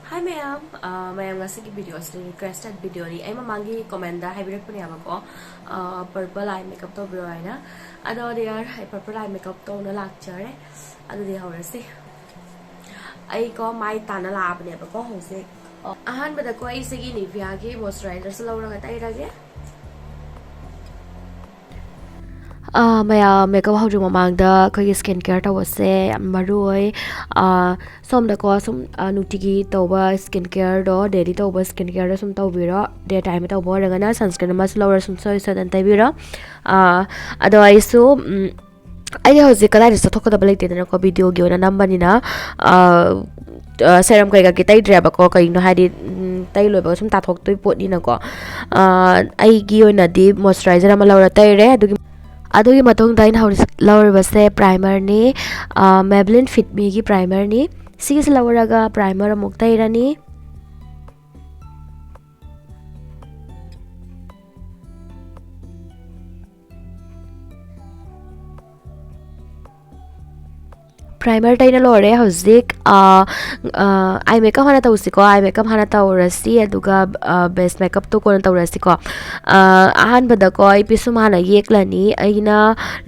Hi ma'am, ma'am ngasigi video is requested video ni ay mamangi komenda hybrid po niya ko purple eye makeup to bro ay na ado dear ay purple eye makeup to na lecture ado di hawra si ay ko mai tana lab ne ba ko hose ahan ba da ko ay sige ni via ki moisturizer sa laura ka tay rage maya makeup hau mamangda khoi skin care ta wase maroi som da ko sum nutigi toba skin care do daily toba skin care sum to biro day time to bo ranga na sunscreen mas lower sum so dan tai biro ado ai su ai hoje kala ri thok da balai te na ko video gi ona number ni na serum kai ga ki tai dra ba ko kai no hadi tai loi ba sum ta thok toi pot ni na ko ai gi ona di moisturizer ama laura tai re adugi matong dain laur base primer ni Maybelline Fit Me gi primer ni sigis lauraga primer amuk tairani primer taina lore hauzik eye makeup hana tausi ko eye makeup hana taurasi aduga base makeup to kon taurasi ko ahan bada ko ai pisum hana yeklani aina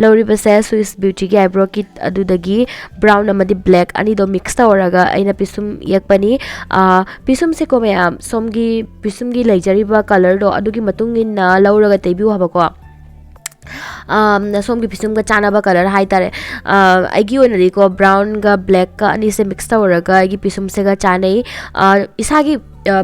lori base Swiss Beauty gi eyebrow kit adudagi brown amadi black ani do mix tauraga aina pisum yekpani pisum se ko mayam somgi pisum gi leijari ba color do adugi matungin na lauraga teibiu habako somgi pisum ga chana ba color hai tare aigi onari ko brown ga black ka ani se mix tawraga aigi pisum se ga chanai isagi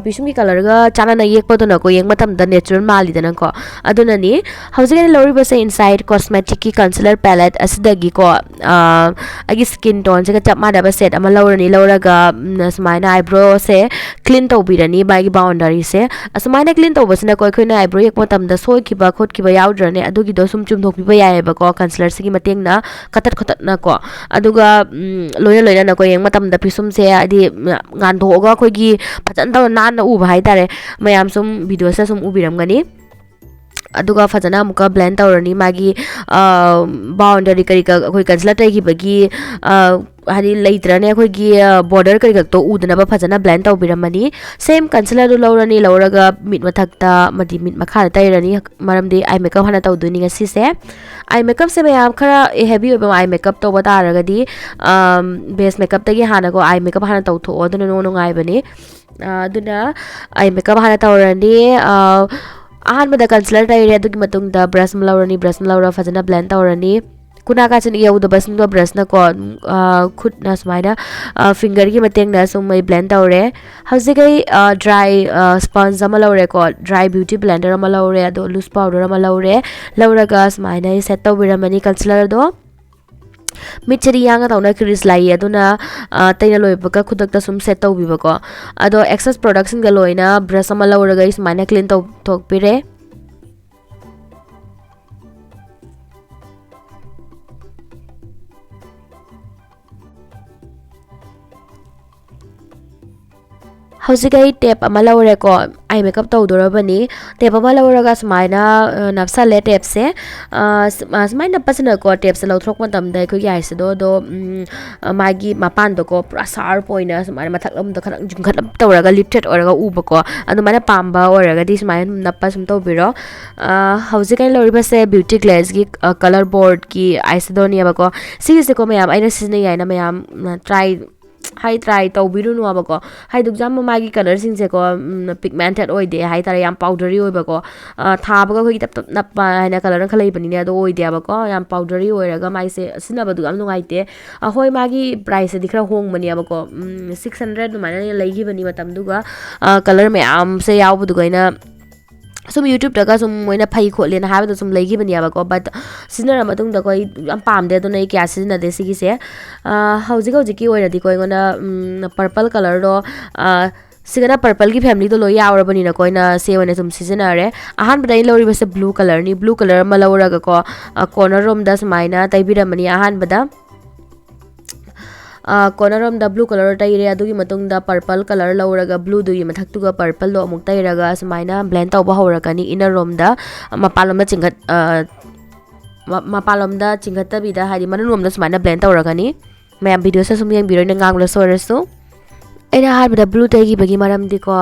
pisum gi color ga chana na yek padona ko yeng matam da natural mali dana ko aduna ni hauji lori ba se inside cosmetic ki concealer palette asidagi ko aigi skin tone se ga chap ma da ba set ama lorani loraga smaina eyebrow se clean to birani ba gi boundary se asmaina clean to basina ko khoina eyebrow yek matam da soi ki ba khot ki ba yaudrane adugi do sum chum thok pi ba yae ba ko concealer se gi mateng na katat khotat na ko aduga loina loina na ko yeng matam da pisum se adi ngan tho ga khoi gi phajan da nan na u ba hai tare mayam sum video se sum ubiram gani aduga fajana muka blend tawrani magi boundary kari ka khoi concealer tai gi bagi hani leitrane khoi gi border kari ka to udana ba fajana blend tawbiramani same concealer du lawrani lawraga mit mathakta madi mit makha tairani maramdi eye makeup hana tawduni ngasi se eye makeup se mayam khara heavy oba eye makeup to bata ragadi base makeup tagi hana ko eye makeup hana tawtho oduna no ngai bani aduna eye makeup hana tawrani ahanbada concealer taire adugi matungda brush malawrani brush malawra fajana blend tawrani kuna ka chin yau da basing do brush na ko khut na smaina finger gi mateng na sum mai blend tawre hausigai dry sponge ama lawre ko dry beauty blender ama lawre ado loose powder ama lawre lawraga smaina set tawbiramani concealer do michari yanga tauna kris lai aduna taina loi baka khudak ta sum set tawbi bako ado excess products in ga loina brush ama lawraga smaina clean taw thok pire hausigai tape ama lawre ko eye makeup tawdorabani tape ama lawraga smaina napsale tape se smaina pasana ko tape se lawthrok matam dai ko yai se do magi mapan do ko pura sharp poina smaina mathaklam do khanang jungkhatam tawraga lifted oraga uba ko adumana pamba oraga di smaina nappa sum tawbiro hausigai lawriba se beauty glaze gi color board ki eyeshadow ba ko sigi se ko mayam aina sisna yaina mayam try hai try tawbiru nu abako hai dukjam magi color sing se ko pigmented oi de hai tara yam powdery oi bako tha baga khoi tap tap nap haina color na khalai bani ne do oi de abako yam powdery oi raga mai se sina badu am nungai te hoi magi price dikra hong mani abako 600 nu mana lai gi bani matam duga color me am se yaw bu dugaina sum YouTube daga sum moina phai khole na habe sum legi bani aba ko but sinara matung da koi am pam de do nei kya sina de sigi se hauji ki oira di koi ngona purple color do sigana purple ki family do lo yaura bani na koi na se wana sum season are ahan badai lori base blue color ni blue color ma laura ga ko corner room das maina tai biramani ahan bada corner of the blue color taire adugi matung da purple color lauraga blue dugi mathak tuga purple lo amuk tairaga smaina blend tawba hawrakani inner room da mapalom da chingat mapalom da chingata bida hari manun room da smaina blend tawrakani mayam video sa sum yang biro na ngang lo sorasu aina harbada blue tagi bagi maram di ko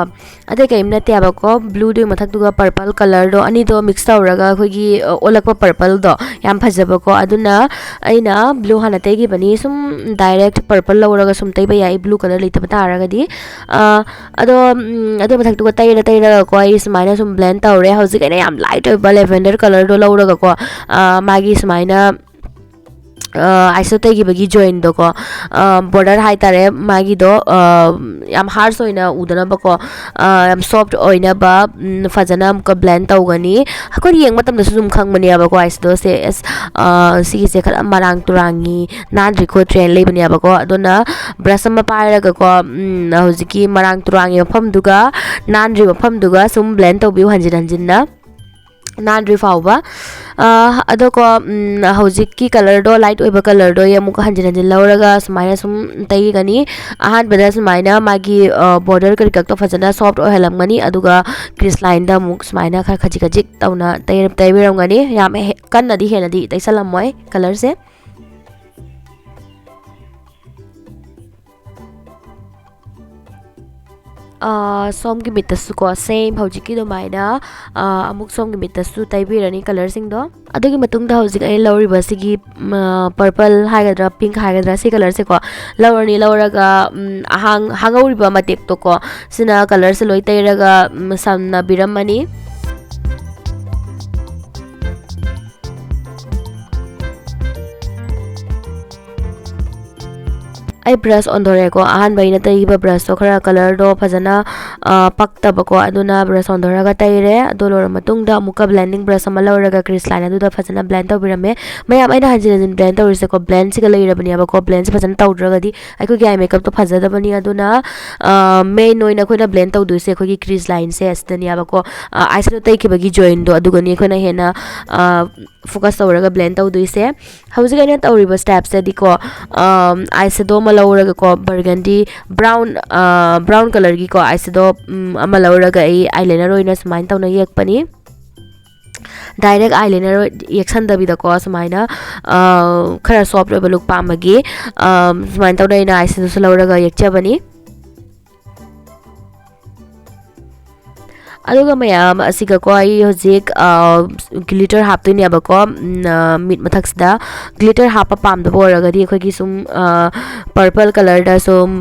ade kai imna te abako blue do mathak duga purple color do ani do mix tawraga khogi olakwa purple do yam phajaba ko aduna aina blue hana tagi bani sum direct purple lawraga sum tai ba yai blue color leita bata araga di ado ado mathak duga taira ko ai smaina sum blend tawre hauzik aina yam light oiba lavender color do lawraga ko magi smaina aisa tagi bagi join do ko border hai tare magi do yam harsh oina udana ba ko yam soft oina ba fajana ko blend tawgani hakor yeng matam da sum khang mani aba ko aisa do se si se khala marang turangi nandri ko trend le bani aba ko adona brush ma paira ga ko hojiki marang turangi pham duga nandri pham duga sum blend tawbi hanjin na nandri fauba ado ko hojik ki color do light oiba color do yamuk hanjin lauraga smaina sum tai gani ahan bada smaina magi border kar kak to fajana soft oi halam gani aduga crease line da muk smaina khar khajik tauna tai biram gani yam kan nadi henadi tai salam moi color se som gi mitasu ko same hojiki do maina amuk som gi mitasu taibirani color sing do adugi matung da hojik ai lawri basigi purple haigadra pink haigadra si color se ko lawrni lawraga hangauri ba matek to ko sina color se loi tairaga samna biramani ai brush on dore ko ahan baina tai ba brush to khara color do phajana pakta ba ko aduna brush on dora ga tai re adolor matung da muka blending brush ama lawra ga crease line adu da phajana blend to birame mayam aina hanjin blend to rise ko blend siga leira bani ba ko blend se phajana taw dra ga di ai ko gai makeup to phajada bani aduna main noina khoina blend to du se ko gi crease line se astani aba ko eyeshadow tai ki bagi join do aduga ni khoina hena focus tawraga blend to du se hauji ga na tawriba steps se di ko eyeshadow lauraga ko burgundy brown color gi ko eyeshadow ama lauraga ai eyeliner oina smain tawna yekpani direct eyeliner yeksan dabi da ko smaina khara soft oiba look pamagi smain tawna ina eyeshadow lauraga yekchabani aduga mayam asiga ko ai hojik glitter hap to ni abako mit mathaksda glitter hapa pam da boraga di khogi sum purple color da sum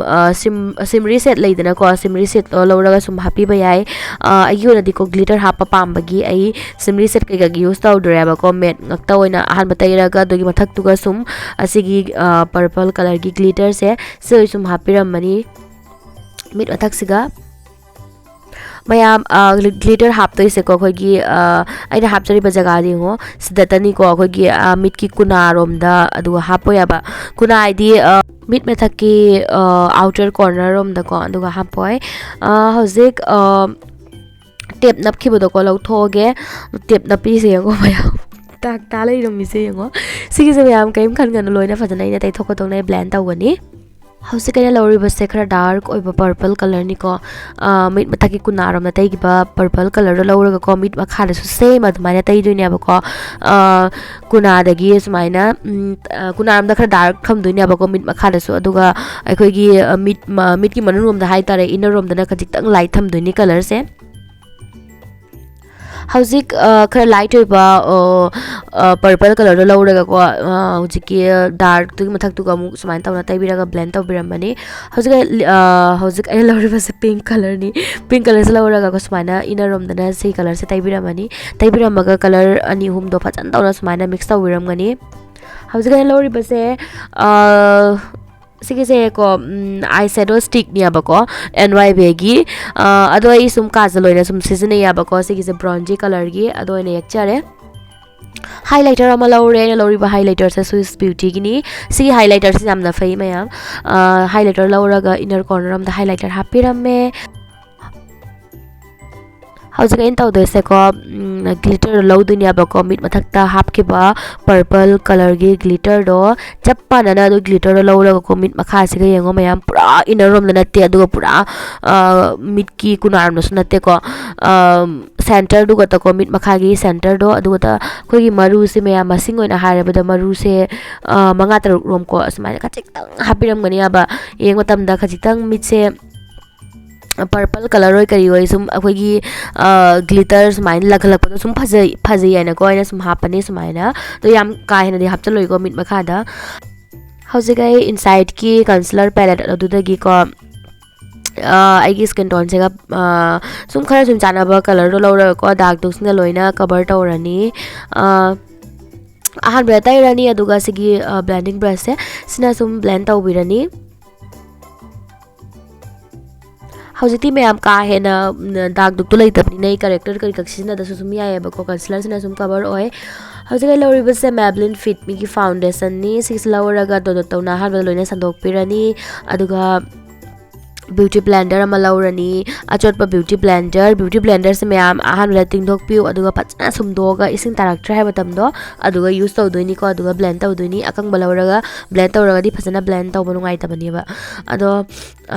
simri set leidana ko simri set to lawraga sum happy bayai ayuna di ko glitter hapa pam bagi ai simri set kai ga use taw dre abako met ngakta oina ahan batairaga dogi mathak tuga sum asigi purple color gi glitter se sum happy ramani mit mathaksiga mayam glitter hap to se ko khogi aina hap jari ba jaga di ho sidatani ko khogi mit ki kuna rom da adu hapo ya ba kuna id mit methak ki outer corner rom da ko adu hapoi hojik tape nap ki bodo ko lau thoge tape napi se ko mayam tak ta lai rom mi se ngo sigi se mayam kaim khan gan loina fajana ina tai thoko tong nai blend tawani hausi kaya lawri ba se khara dark oiba purple color ni ko mit mathaki kunarom na tai gi ba purple color ro lawra ko mit makha da su same admaina tai dunia ba ko kuna da gi smaina kunarom da khara dark kham dunia ba ko mit makha da su aduga ai khoi gi mit ki manun rom da hai tare inner rom da na khajik tang light tham duni color se hauzik khara light oiba purple color do lawraga ko hujiki dark tu mathak tu kamu smain tawna tai biraga blend taw biramani hauzik ai lawri ba se pink color ni pink color se lawraga ko smaina inner rom dana sei color se tai biramani tai biramaga color ani hum do phajan tawna smaina mix taw biramgani hauzik ai lawri ba se sige se ko eyeshadow stick ni abako ny begi ado ai sum kajaloina sum season ya abako sige se bronzy color gi ado ine yakchare highlighter ama laure na lauri ba highlighter sa Swiss Beauty gini si highlighter si jamna fai mayam highlighter laura ga inner corner am da highlighter happy ramme hauzik in taw de se ko glitter low dunia ba ko mit mathakta hap ki ba purple color gi glitter do chappa na do glitter lo lo ko mit makha se ga yengo mayam pura inner rom na te adu pura mit ki kunar no sunate ko center du ta ko mit makha gi center do adu ta khoi gi maru se mayam masing oina hare ba da maru se manga taruk rom ko asmai ka chik tang happy ram gani aba yengo tam da khajitang mit se purple color oi kari oi sum akhoi glitter sumain laghalak pado sum phajai aina ko aina sum hapani sumaina to yam ka hena di hapchaloi ko mit makha da haujigai inside ki concealer palette adudagi ko aigi skin tone se ga sum khara sum chanaba color do lora ko dark dogs na loina cover tawrani ahan bra tairani aduga sigi blending brush se sina sum blend tawbirani hauji mayam ka hena dark duk to leitabni nei character kari kaksina da sum ya ba ko concealer sina sum cover oi hauji ga lori base Maybelline Fit Me ki foundation ni six lawra ga do to na har loina sandok pirani aduga beauty blender ama laurani achotpa beauty blender se mayam ahan letting dok piu aduga pachna sumdoga ising taraktra hai batam do aduga use tawdoini ko aduga blend tawdoini akang balauraga blend tawraga di phasana blend tawbanu ngai tabani ba ado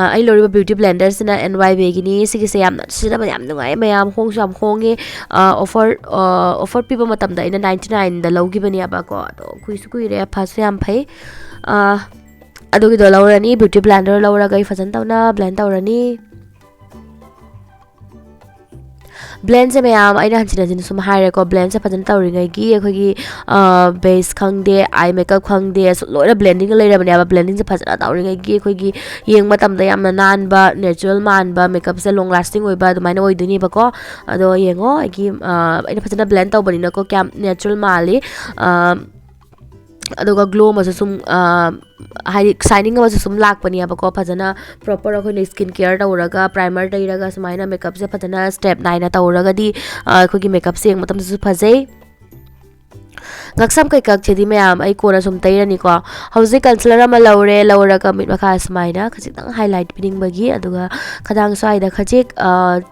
ai loriba beauty blender sina NYB gini sigi se yam sina ba yam ngai mayam hong sam honge offer piba matam da ina 99 da logi bani aba ko to kuisu kuire phas yam phai adugi do laurani beauty blender laura gai fajan tawna blend tawrani blend se mayam aina hanjin sum haire ko blend se fajan tawri ngai gi akhoi base khangde eye makeup khangde so loira blending leira bani aba blending se fajana tawri ngai gi akhoi gi yeng matam da yamna nan ba natural man ba makeup se long lasting oi ba dumaina oi duni ba ko ado yengo agi aina fajana blend tawbani na ko kyam natural mali aduga glow ma sum shining ma sum lak pani aba ko phajana proper akhoi skin care tawraga primer tairaga sumaina makeup se phajana step 9 na tawraga di akhoi gi makeup se matam su phajai ngaksam kai kak chedi mayam ai kona sum tairani ko hauji concealer ama laura ka mit makha sumaina khajitang highlight pining bagi aduga khadang swai da khajik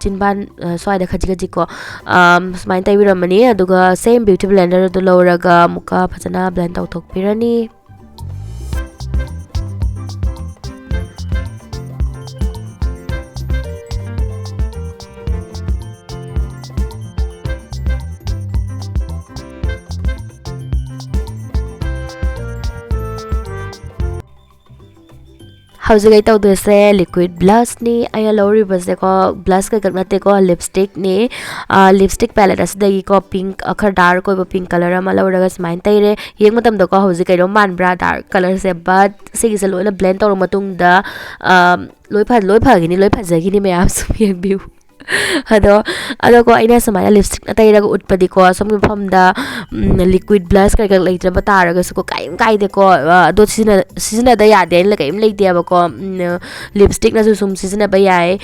chinban swai da khajik ko sumain taibiramani aduga same beauty blender do laura ga muka phajana blend tawthok pirani hauji gai tawdose liquid blush ni aya lori base ko blush ka nate ko lipstick ni lipstick palette asdagi ko pink akhar dark ko pink color ama lawraga smain taire yeng matam da ko hauji kai ro man bra dark color se but sigi se loina blend tawro matung da loi pha gini loi phajagi ni mayam sum yeng view ado ko aina samaya lipstick na tairaga utpadi ko som pham da liquid blush kai kai leitra bataraga su ko kai de ko do season da ya de la kai leite ba ko lipstick na su sum season ba yai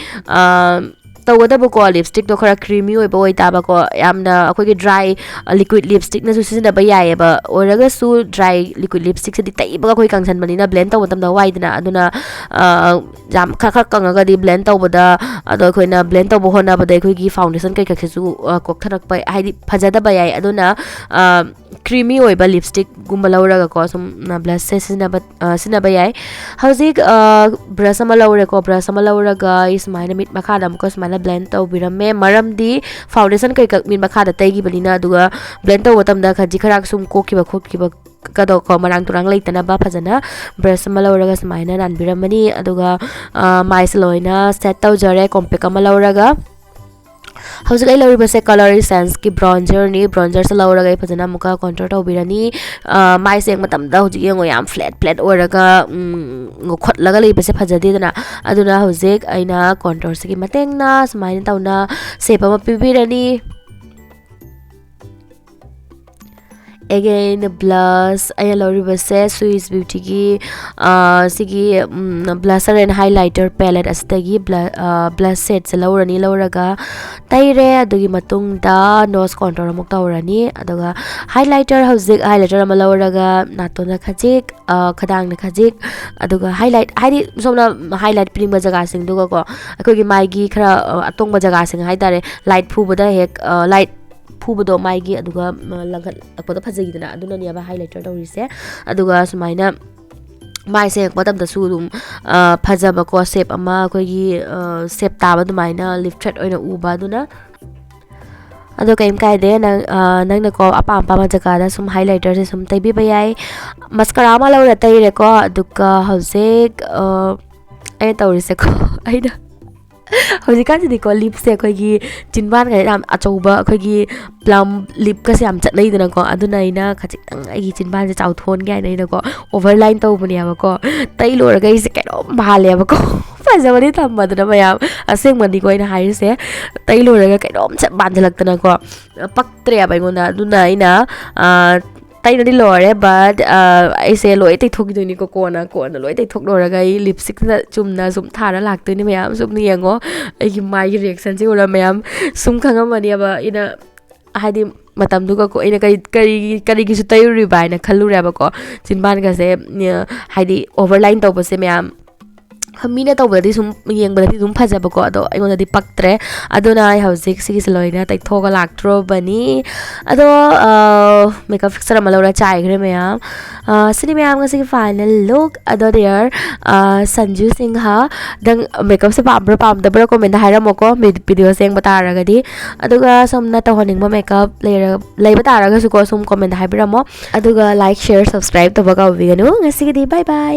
tawada ko lipstick do khara creamy oi ba oi ta ba ko yamna akhoi gi dry liquid lipstick na su season ba yai ba oraga su dry liquid lipstick se di tai ba khoi kangsan bani na blend taw tam da wai dina aduna jam kha kanga ga di blend taw da ado khoi na blend taw bo hona ba dai khoi gi foundation kai ka su kok tharak pa hai di phajada ba yai aduna creamy oi ba lipstick gumba laura ga ko sum na blush se sina ba yai hauzik brush ama laura ko brush ama laura ga is maina mit makha dam ko smaina blend taw birame maram di foundation kai ka mit makha da tai gi balina aduga blend taw watam da khaji kharak sum ko ki ba kado ko marang turang leitana ba phajana brush ama laura ga smaina nan biramani aduga mai loina set taw jare compact ama laura ga hauzik ai lori base color essence ki bronzer se laura ga phajana muka contour taw birani mai se matam da hauzik yengo yam flat oraga ngokhot laga lei base phajade dana aduna hauzik aina contour se ki mateng na smaina tawna shape ama pibirani again blush aya lori base Swiss Beauty ki sigi blusher and highlighter palette astagi blush set se lauraga taire adugi matung da nose contour amuk tawrani aduga highlighter hauzik highlighter ama lauraga natona khajik khadang na khajik aduga highlight haidi somna highlight primba jaga sing duga ko akoi gi mai gi khara atongba jaga sing haidare light phubada hek light phubado mai gi aduga langhat akpoda phajagi dana aduna ni aba highlighter tawrise aduga sumaina mai se matam da su dum phajaba ko shape ama koi gi shape taba dumaina lip thread oina uba duna ado kaim kai de nang na ko apa jaga da sum highlighter se sum tai bi bayai mascara ma laura tai re ko aduka hauzik ai tawrise ko aina ꯍꯧꯖꯤꯛꯀꯥꯟꯁꯤꯗꯤꯀꯣ ꯂꯤꯞꯁꯦ ꯑꯩꯈꯣꯏꯒꯤ ꯆꯤꯟꯕꯥꯟꯒ ꯌꯥꯝ ꯑꯆꯧꯕ ꯑꯩꯈꯣꯏꯒꯤ plum ꯂꯤꯞꯀꯁꯦ ꯌꯥꯝ ꯆꯠꯅꯩꯗꯅꯀꯣ ꯑꯗꯨꯅ ꯑꯩꯅ ꯈꯖꯤꯛꯇꯪ ꯑꯩꯒꯤ ꯆꯤꯟꯕꯥꯟꯁꯦ ꯆꯥꯎꯊꯣꯛꯍꯟꯒꯦ ꯍꯥꯏꯅ ꯑꯩꯅꯀꯣ ꯑꯣꯚꯔꯂꯥꯏꯟ ꯇꯧꯕꯅꯦꯕꯀꯣ ꯇꯩ ꯂꯣꯏꯔꯒ ꯑꯩꯁꯦ ꯀꯩꯅꯣꯝ ꯃꯥꯜꯂꯦꯕꯀꯣ ꯐꯖꯕꯗꯤ ꯊꯝꯕꯗꯨꯅ ꯃꯌꯥꯝ ꯑꯁꯦꯡꯕꯅꯤꯀꯣ ꯑꯩꯅ ꯍꯥꯏꯔꯤꯁꯦ ꯇꯩ ꯂꯣꯏꯔꯒ ꯀꯩꯅꯣꯝ ꯃꯥꯟꯁꯤꯜꯂꯛꯇꯅꯀꯣ ꯄꯛꯇ꯭ꯔꯦꯕ ꯑꯩꯉꯣꯟꯗ ꯑꯗꯨꯅ ꯑꯩꯅ ꯇꯩꯅꯗꯤ ꯂꯣꯏꯔꯦ ꯕꯠ ꯑꯩꯁꯦ ꯂꯣꯏ ꯇꯩꯊꯣꯛꯈꯤꯗꯣꯏꯅꯤꯀꯣ ꯀꯣꯟꯅ ꯂꯣꯏ ꯇꯩꯊꯣꯛꯂꯣꯏꯔꯒ ꯑꯩ ꯂꯤꯞꯁꯇꯤꯛꯇ ꯆꯨꯝꯅ ꯁꯨꯝ ꯊꯥꯔ ꯂꯥꯛꯇꯣꯏꯅꯤ ꯃꯌꯥꯝ ꯁꯨꯝ ꯌꯦꯡꯉꯣ ꯑꯩꯒꯤ ꯃꯥꯏꯒꯤ ꯔꯤꯌꯦꯛꯁꯟꯁꯦ ꯎꯔ ꯃꯌꯥꯝ ꯁꯨꯝ ꯈꯪꯉꯝꯃꯅꯦꯕ ꯑꯩꯅ ꯍꯥꯏꯗꯤ ꯃꯇꯝꯗꯨꯒꯀꯣ ꯑꯩꯅ ꯀꯔꯤꯒꯤꯁꯨ ꯇꯩꯔꯨꯔꯤꯕ ꯍꯥꯏꯅ ꯈꯜꯂꯨꯔꯦꯕꯀꯣ ꯆꯤꯟꯕꯥꯟꯒꯁꯦ ꯍꯥꯏꯗꯤ ꯑꯣꯚꯔꯂꯥꯏꯟ ꯇꯧꯕꯁꯦ ꯃꯌꯥꯝ ꯃꯤꯅ ꯇꯧꯕꯗꯗꯤ ꯁꯨꯝ ꯌꯦꯡꯕꯗꯗꯤ ꯑꯗꯨꯝ ꯐꯖꯕꯀꯣ ꯑꯗꯣ ꯑꯩꯉꯣꯟꯗꯗꯤ ꯄꯛꯇ꯭ꯔꯦ ꯑꯗꯨꯅ ꯑꯩ ꯍꯧꯖꯤꯛ ꯁꯤꯒꯤꯁꯦ ꯂꯣꯏꯅ ꯇꯩꯊꯣꯛꯑꯒ ꯂꯥꯛꯇ꯭ꯔꯣꯕꯅꯤ ꯑꯗꯣ ꯃꯦꯀꯞ ꯐꯤꯛꯁꯔ ꯑꯃ ꯂꯧꯔ ꯆꯥꯏꯈ꯭ꯔꯦ ꯃꯌꯥꯝ ꯁꯤꯅꯤ ꯃꯌꯥꯝ ꯉꯁꯤꯒꯤ ꯐꯥꯏꯅꯦꯜ ꯂꯨꯛ ꯑꯗꯣ ꯗꯤꯌꯔ ꯁꯟꯖꯨ ꯁꯤꯡꯍ ꯅꯪ ꯃꯦꯀꯞꯁꯦ ꯄꯥꯝꯕ꯭ꯔꯥ ꯄꯥꯝꯗꯕ꯭ꯔꯥ ꯀꯣꯃꯦꯟꯗ ꯍꯥꯏꯔꯝꯃꯣꯀꯣ ꯚꯤꯗꯤꯑꯣꯁꯦ ꯌꯦꯡꯕ ꯇꯥꯔꯒꯗꯤ ꯑꯗꯨꯒ ꯁꯣꯝꯅ ꯇꯧꯍꯟꯅꯤꯡꯕ ꯃꯦꯀꯞ ꯂꯩꯕ ꯇꯥꯔꯒꯁꯨꯀꯣ ꯁꯨꯝ ꯀꯣꯃꯦꯟꯗ ꯍꯥꯏꯕꯤꯔꯝꯃꯣ ꯑꯗꯨꯒ ꯂꯥꯏꯛ ꯁꯤꯌꯔ ꯁꯕꯁꯀ꯭ꯔꯥꯏꯕ ꯇꯧꯕ ꯀꯥꯎꯕꯤꯒꯅꯨ ꯉꯁꯤꯒꯤꯗꯤ ꯕꯥꯏ ꯕꯥꯏ